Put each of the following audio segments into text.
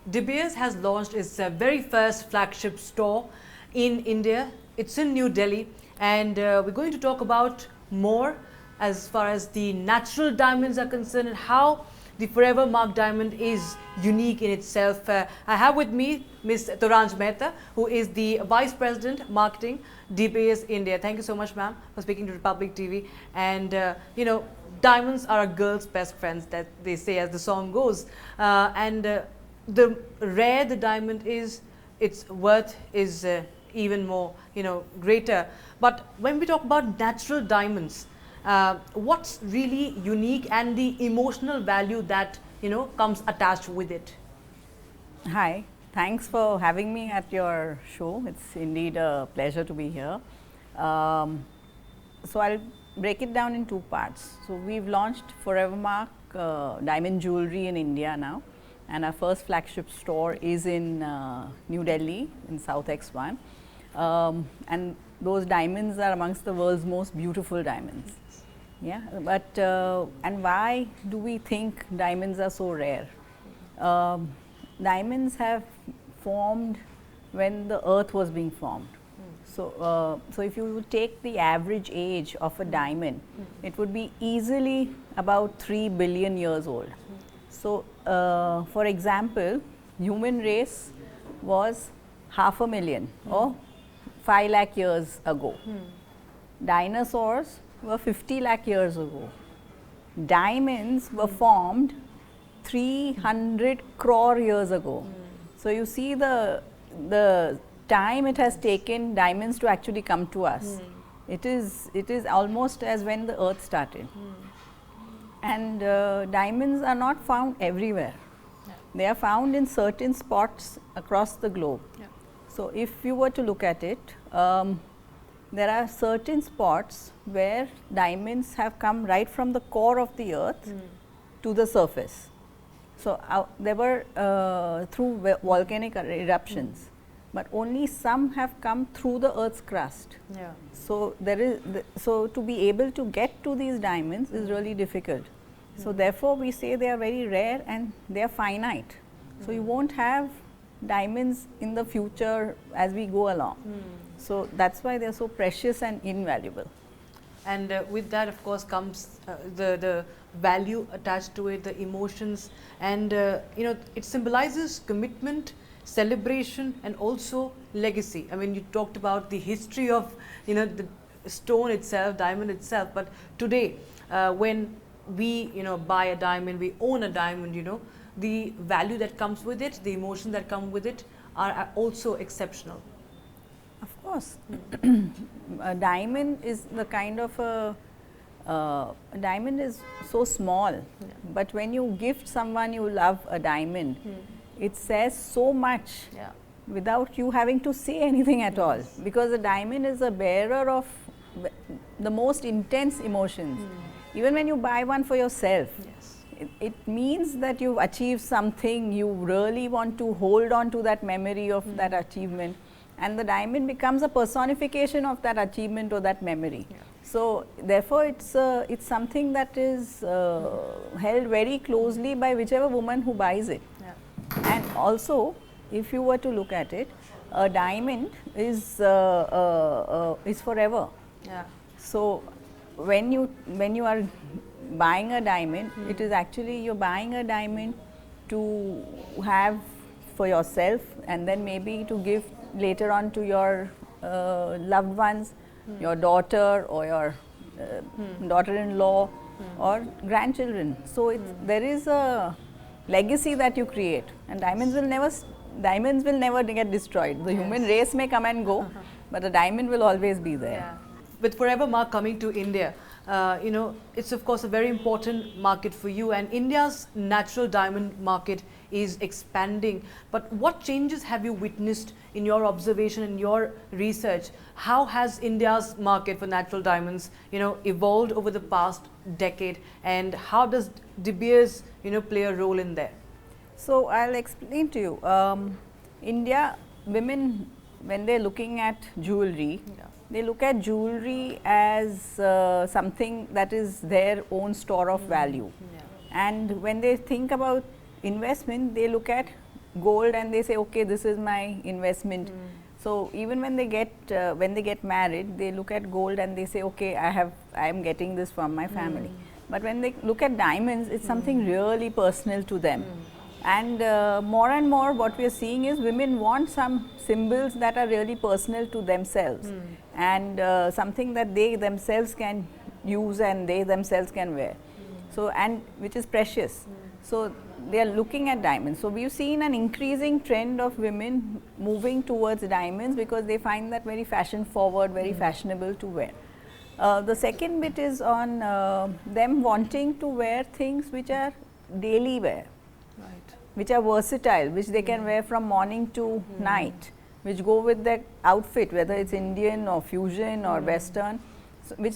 De Beers has launched its very first flagship store in India. It's in New Delhi, and we're going to talk about more as far as the natural diamonds are concerned and how the Forevermark diamond is unique in itself. I have with me Ms. Toranj Mehta, who is the Vice President Marketing, De Beers India. Thank you so much, ma'am, for speaking to Republic TV. And you know, diamonds are a girl's best friends, that they say, as the song goes. The rare the diamond is, its worth is even more, greater. But when we talk about natural diamonds, what's really unique and the emotional value that comes attached with it? Hi, thanks for having me at your show. It's indeed a pleasure to be here. So I'll break it down in two parts. So we've launched Forevermark diamond jewelry in India now, and our first flagship store is in New Delhi in South X1, and those diamonds are amongst the world's most beautiful diamonds. Yeah, but and why do we think diamonds are so rare? Diamonds have formed when the earth was being formed. So, so if you would take the average age of a diamond, it would be easily about 3 billion years old. So, for example, human race was 500,000 or 5 lakh years ago. Dinosaurs were 50 lakh years ago. Diamonds were formed 300 crore years ago. So you see the time it has taken diamonds to actually come to us. It is almost as when the earth started. And diamonds are not found everywhere. They are found in certain spots across the globe. So if you were to look at it, there are certain spots where diamonds have come right from the core of the earth to the surface. So they were through volcanic eruptions, but only some have come through the earth's crust. So there is so to be able to get to these diamonds is really difficult. So therefore we say they are very rare and they are finite. So you won't have diamonds in the future as we go along. So that's why they are so precious and invaluable. And with that, of course, comes the value attached to it, the emotions, and it symbolizes commitment, celebration, and also legacy. I mean, you talked about the history of the stone itself, diamond itself, but today, when we buy a diamond, we own a diamond, the value that comes with it, the emotion that come with it are also exceptional. Of course. A diamond is the kind of a diamond is so small, but when you gift someone you love a diamond, it says so much without you having to say anything at all, because a diamond is a bearer of the most intense emotions. Even when you buy one for yourself, it means that you've achieved something, you really want to hold on to that memory of that achievement, and the diamond becomes a personification of that achievement or that memory. So therefore it's something that is held very closely by whichever woman who buys it. And also, if you were to look at it, a diamond is forever. So when you are buying a diamond, it is actually you're buying a diamond to have for yourself, and then maybe to give later on to your loved ones, your daughter or your daughter-in-law or grandchildren. So there is a legacy that you create, and diamonds will never get destroyed. The human race may come and go, but the diamond will always be there. With Forevermark coming to India, it's of course a very important market for you, and India's natural diamond market is expanding. But what changes have you witnessed in your observation and your research? How has India's market for natural diamonds, evolved over the past decade, and how does De Beers, play a role in there? So I'll explain to you. India women, when they're looking at jewelry, they look at jewelry as something that is their own store of value. And when they think about investment, they look at gold and they say, okay, this is my investment. So even when they get married, they look at gold and they say, okay, I am getting this from my family. But when they look at diamonds, it's something really personal to them. And more what we are seeing is women want some symbols that are really personal to themselves, and something that they themselves can use and they themselves can wear. So, and which is precious. So they are looking at diamonds. So we've seen an increasing trend of women moving towards diamonds because they find that very fashion forward, very fashionable to wear. The second bit is on them wanting to wear things which are daily wear, which are versatile, which they can wear from morning to night, which go with their outfit, whether it's Indian or fusion or Western, so which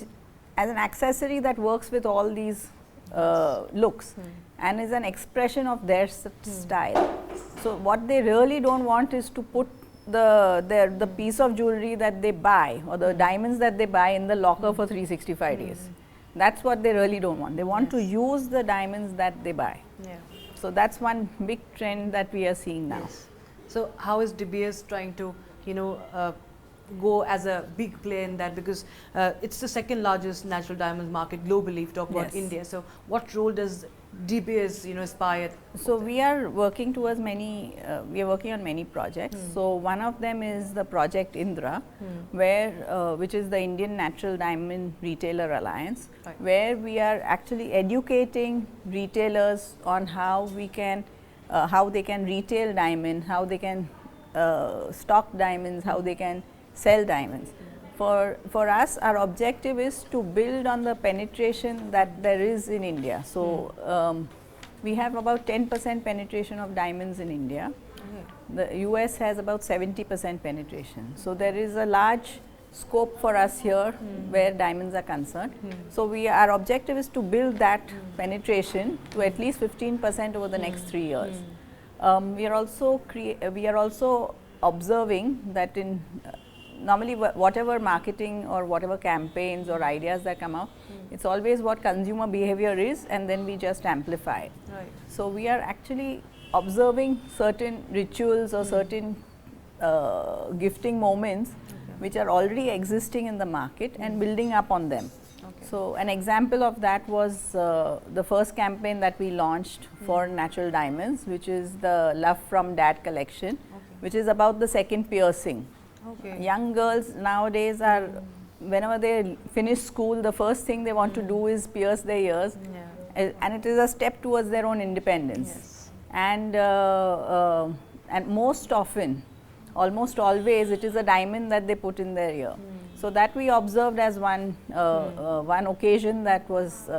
as an accessory that works with all these looks and is an expression of their style. So what they really don't want is to put the piece of jewelry that they buy or the diamonds that they buy in the locker for 365 days. That's what they really don't want. They want to use the diamonds that they buy. So that's one big trend that we are seeing now. So how is De Beers trying to, go as a big player in that, because it's the second largest natural diamonds market globally if you talk about India. So what role does De Beers aspire? So we are working towards many, we are working on many projects. So one of them is the project Indra, where which is the Indian Natural Diamond Retailer Alliance, where we are actually educating retailers on how we can, how they can retail diamond, how they can stock diamonds, how they can sell diamonds. For us, our objective is to build on the penetration that there is in India. So we have about 10% penetration of diamonds in India. The US has about 70% penetration. So there is a large scope for us here where diamonds are concerned. So our objective is to build that penetration to at least 15% over the next 3 years. We are also observing that in normally whatever marketing or whatever campaigns or ideas that come out, it's always what consumer behavior is and then we just amplify it. So we are actually observing certain rituals or certain gifting moments which are already existing in the market and building up on them. So an example of that was the first campaign that we launched for natural diamonds, which is the Love from Dad collection, which is about the second piercing. Young girls nowadays are, whenever they finish school, the first thing they want to do is pierce their ears, and it is a step towards their own independence. And most often, almost always, it is a diamond that they put in their ear. So that we observed as one occasion that was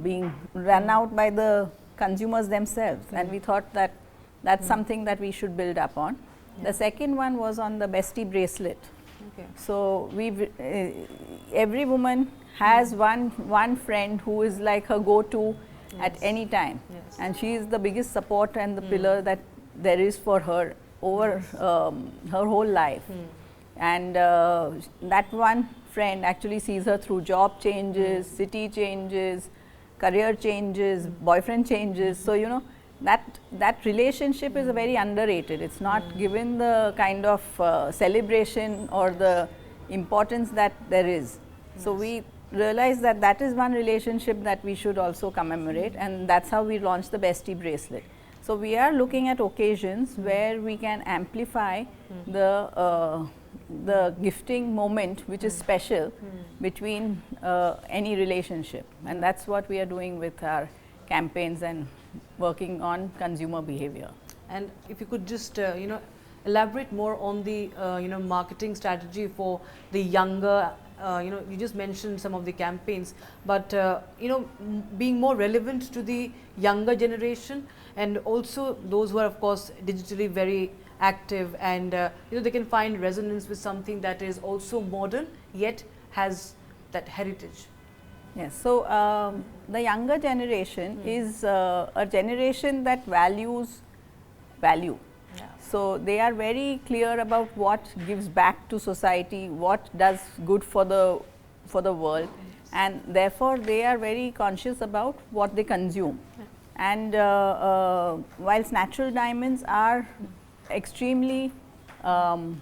being run out by the consumers themselves, and we thought that that's something that we should build up on. The second one was on the bestie bracelet. So every woman has one friend who is like her go-to at any time, and she is the biggest support and the pillar that there is for her over her whole life. And that one friend actually sees her through job changes, city changes, career changes, boyfriend changes. So that relationship is very underrated. It's not given the kind of celebration or the importance that there is. So we realized that that is one relationship that we should also commemorate, and that's how we launched the bestie bracelet. So we are looking at occasions where we can amplify the gifting moment which is special between any relationship, and that's what we are doing with our campaigns and working on consumer behavior. And if you could just elaborate more on the marketing strategy for the younger, you just mentioned some of the campaigns, but being more relevant to the younger generation, and also those who are of course digitally very active, and they can find resonance with something that is also modern yet has that heritage. Yes, so the younger generation is a generation that values value. So they are very clear about what gives back to society, what does good for the world, and therefore they are very conscious about what they consume. And whilst natural diamonds are extremely, natural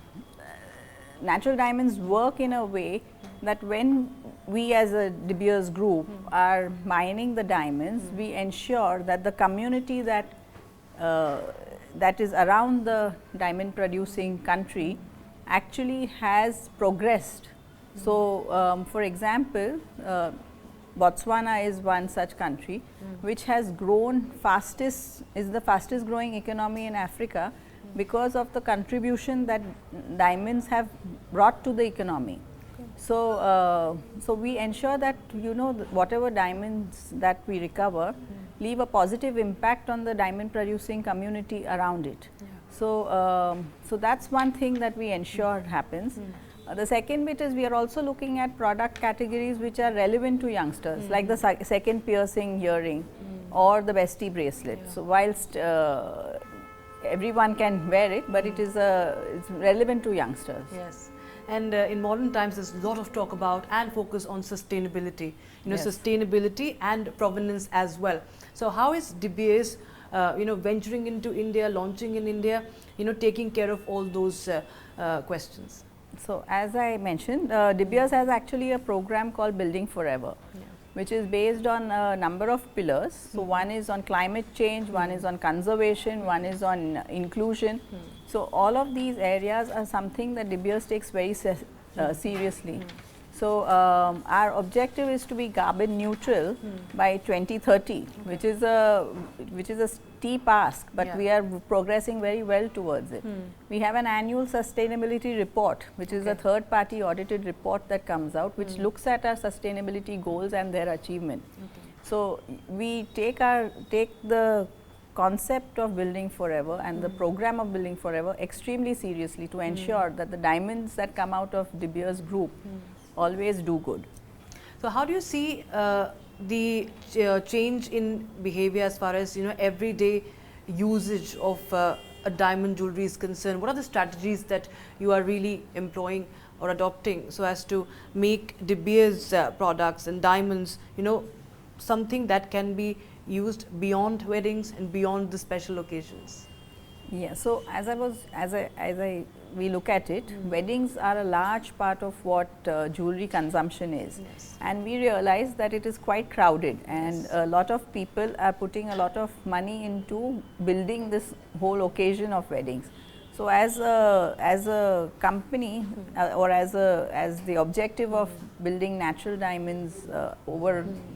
diamonds work in a way that when we as a De Beers group are mining the diamonds, we ensure that the community that that is around the diamond producing country actually has progressed. So, for example, Botswana is one such country which has grown fastest, is the fastest growing economy in Africa because of the contribution that diamonds have brought to the economy. So, so we ensure that whatever diamonds that we recover leave a positive impact on the diamond producing community around it. So, so that's one thing that we ensure happens. The second bit is we are also looking at product categories which are relevant to youngsters, like the second piercing earring or the bestie bracelet. So, whilst everyone can wear it, but it is it's relevant to youngsters. Yes. And in modern times, there's a lot of talk about and focus on sustainability, sustainability and provenance as well. So, how is De Beers, venturing into India, launching in India, taking care of all those questions? So, as I mentioned, De Beers has actually a program called Building Forever, which is based on a number of pillars. So, one is on climate change, one is on conservation, one is on inclusion. So, all of these areas are something that De Beers takes very seriously. So, our objective is to be carbon neutral by 2030, which is a steep ask, but we are progressing very well towards it. We have an annual sustainability report, which is a third party audited report that comes out, which looks at our sustainability goals and their achievement. So, we take the concept of Building Forever and the program of Building Forever extremely seriously to ensure that the diamonds that come out of De Beers group always do good. So, how do you see the change in behavior as far as everyday usage of a diamond jewelry is concerned? What are the strategies that you are really employing or adopting so as to make De Beers products and diamonds something that can be used beyond weddings and beyond the special occasions? Yeah, so we look at it, weddings are a large part of what jewelry consumption is, and we realize that it is quite crowded, and a lot of people are putting a lot of money into building this whole occasion of weddings. So, as a company or as the objective of building natural diamonds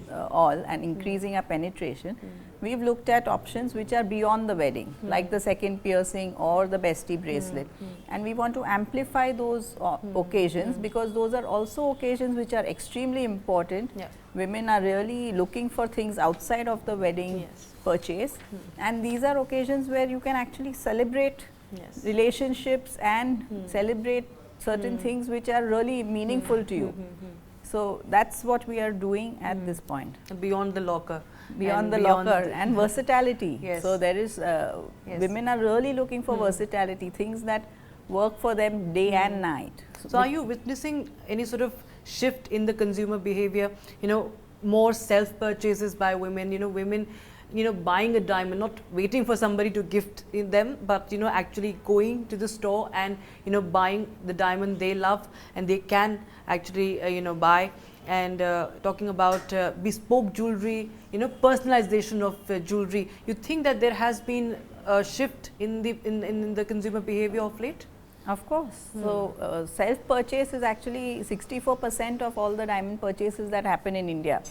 all and increasing our penetration, we have looked at options which are beyond the wedding, like the second piercing or the bestie bracelet, and we want to amplify those occasions because those are also occasions which are extremely important. Women are really looking for things outside of the wedding purchase, and these are occasions where you can actually celebrate relationships and celebrate certain things which are really meaningful to you. So, that is what we are doing at this point. Beyond the locker. Beyond the locker and versatility. So, there is women are really looking for versatility, things that work for them day and night. So, are you witnessing any sort of shift in the consumer behavior, more self purchases by women, women buying a diamond, not waiting for somebody to gift them, but actually going to the store and buying the diamond they love and they can actually buy. And talking about bespoke jewelry, personalization of jewelry, you think that there has been a shift in the consumer behavior of late? Of course. So, self purchase is actually 64% of all the diamond purchases that happen in India.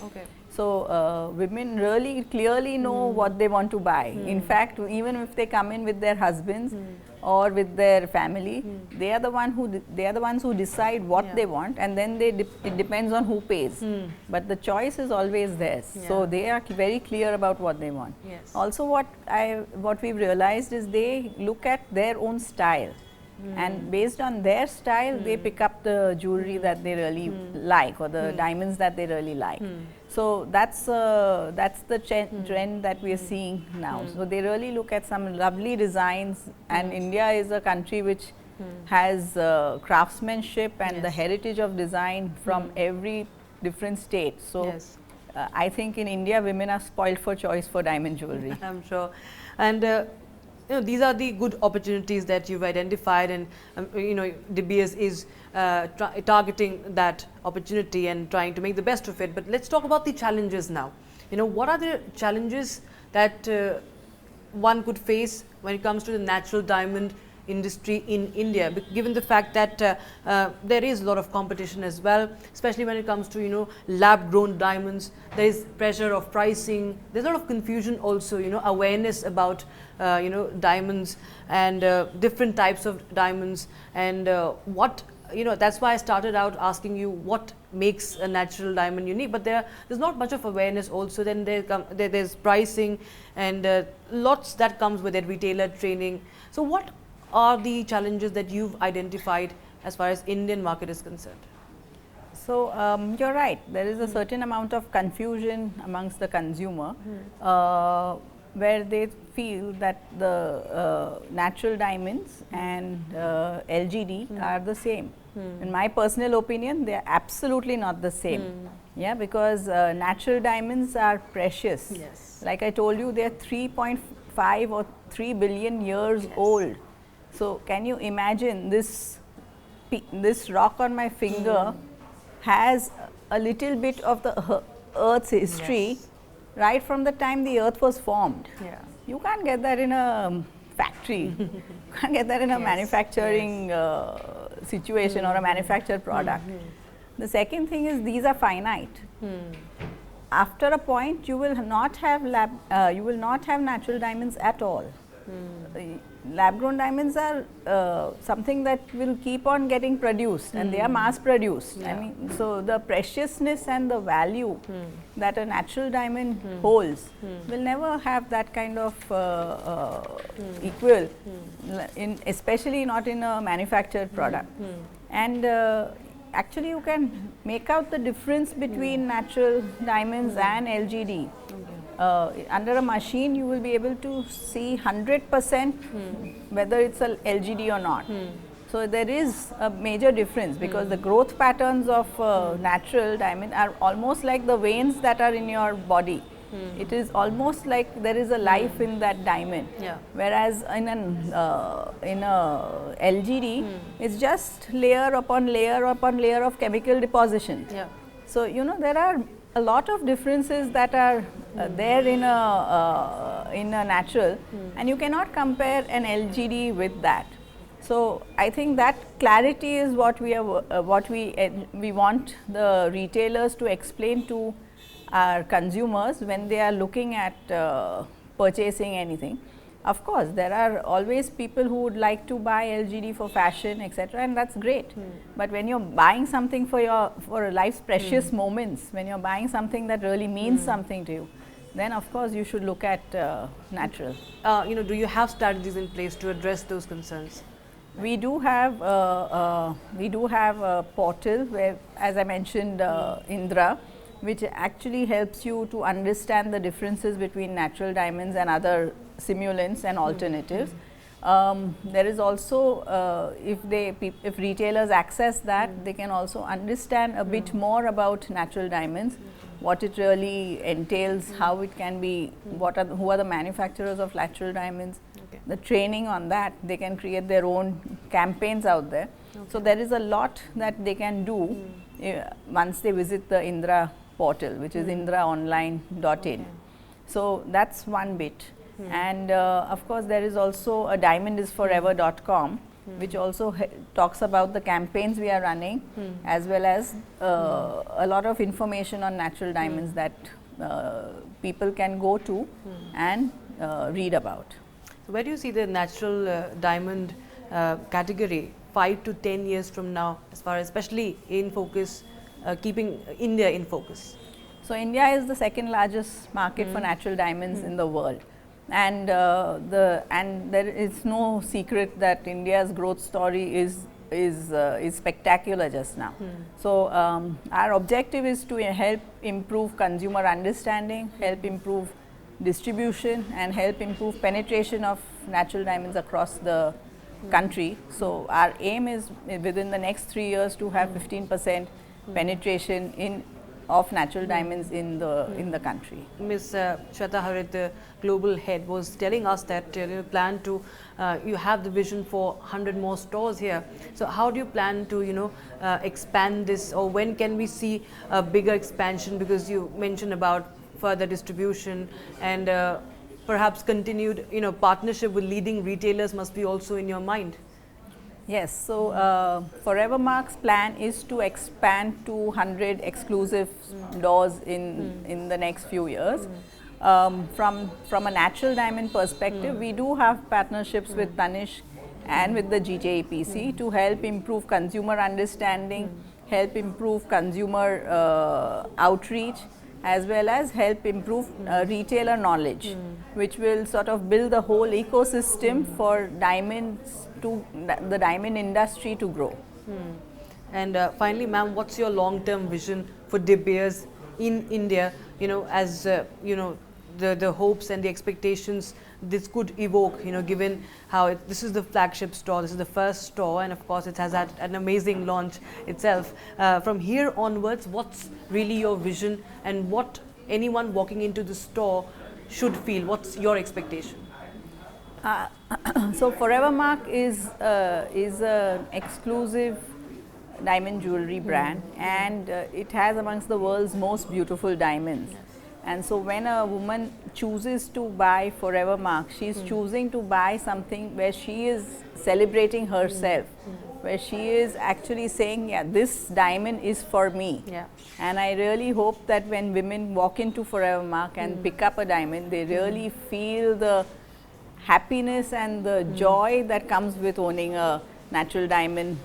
So, women really clearly know what they want to buy. In fact, even if they come in with their husbands or with their family, they are the ones who decide what they want, and then it depends on who pays. But the choice is always theirs. So, they are very clear about what they want. Also, what we've realized is they look at their own style. And based on their style, they pick up the jewelry that they really like, or the diamonds that they really like. So, that's the trend that we are seeing now. So, they really look at some lovely designs, and India is a country which has craftsmanship and the heritage of design from every different state. So, I think in India women are spoiled for choice for diamond jewelry. I'm sure. And these are the good opportunities that you've identified, and DBS is targeting that opportunity and trying to make the best of it. But let's talk about the challenges now. What are the challenges that one could face when it comes to the natural diamond industry in India, given the fact that there is a lot of competition as well, especially when it comes to lab grown diamonds. There is pressure of pricing, there's a lot of confusion also, awareness about diamonds and different types of diamonds, and that's why I started out asking you what makes a natural diamond unique. But there's not much of awareness also. Then there's pricing and lots that comes with it, retailer training. So what are the challenges that you've identified as far as Indian market is concerned? So you're right, there is a certain amount of confusion amongst the consumer, where they feel that the natural diamonds and LGD are the same. In my personal opinion, they are absolutely not the same. Yeah, because natural diamonds are precious. Yes. Like I told you, they are 3.5 or 3 billion years old. So can you imagine this rock on my finger has a little bit of the Earth's history right from the time the Earth was formed. Yeah. You can't get that in a factory. You can't get that in a manufacturing situation or a manufactured product. The second thing is these are finite. After a point, you will not have natural diamonds at all. Lab grown diamonds are something that will keep on getting produced, and they are mass produced. Yeah. I mean, so the preciousness and the value that a natural diamond holds will never have that kind of equal, especially not in a manufactured product. And actually you can make out the difference between natural diamonds and LGD. Under a machine you will be able to see 100% whether it's a LGD or not. So there is a major difference, because the growth patterns of natural diamond are almost like the veins that are in your body. It is almost like there is a life in that diamond. Yeah. Whereas in a LGD, it's just layer upon layer upon layer of chemical deposition. Yeah. So there are a lot of differences that are there in a natural, and you cannot compare an LGD with that. So I think that clarity is what we want the retailers to explain to our consumers when they are looking at purchasing anything. Of course, there are always people who would like to buy LGD for fashion, etc., and that's great. But when you're buying something for life's precious moments, when you're buying something that really means something to you, then of course you should look at natural. Do you have strategies in place to address those concerns? We do have a portal where, as I mentioned, Indra, which actually helps you to understand the differences between natural diamonds and other simulants and alternatives. There is also, if retailers access that, they can also understand a bit more about natural diamonds, what it really entails, how it can be, who are the manufacturers of natural diamonds, the training on that. They can create their own campaigns out there. So there is a lot that they can do once they visit the Indra portal, which is indraonline.in. So that's one bit. And of course there is also a diamondisforever.com, which also talks about the campaigns we are running, as well as a lot of information on natural diamonds that people can go to and read about. So where do you see the natural diamond category 5 to 10 years from now, as far as especially in focus, keeping India in focus? So India is the second largest market for natural diamonds in the world. And there is no secret that India's growth story is spectacular just now. So our objective is to help improve consumer understanding, help improve distribution, and help improve penetration of natural diamonds across the country. So our aim is within the next 3 years to have 15% penetration in of natural diamonds in the country. Ms. Shweta Harit, the global head, was telling us that you plan to, you have the vision for 100 more stores here. So how do you plan to, expand this, or when can we see a bigger expansion? Because you mentioned about further distribution and perhaps continued, partnership with leading retailers must be also in your mind. Yes, so Forevermark's plan is to expand to 100 exclusive doors in the next few years. From a natural diamond perspective, we do have partnerships with Tanishq and with the GJEPC to help improve consumer understanding, help improve consumer outreach, as well as help improve retailer knowledge, which will sort of build the whole ecosystem for diamonds to the diamond industry to grow. And finally, ma'am, what's your long-term vision for De Beers in India? As the hopes and the expectations this could evoke. Given how this is the flagship store, this is the first store, and of course it has had an amazing launch itself. From here onwards, what's really your vision, and what anyone walking into the store should feel? What's your expectation? So Forevermark is an exclusive diamond jewelry brand, and it has amongst the world's most beautiful diamonds. And so when a woman chooses to buy Forevermark, she is choosing to buy something where she is celebrating herself, where she is actually saying, yeah, this diamond is for me. Yeah. And I really hope that when women walk into Forevermark and pick up a diamond, they really feel the happiness and the joy that comes with owning a natural diamond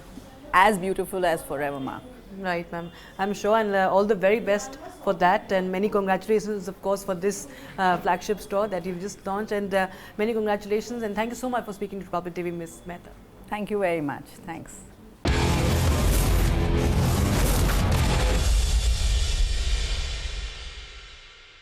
as beautiful as Forevermark. Right, ma'am. I'm sure, and all the very best for that, and many congratulations, of course, for this flagship store that you've just launched, and many congratulations, and thank you so much for speaking to Republic TV, Ms. Mehta. Thank you very much. Thanks.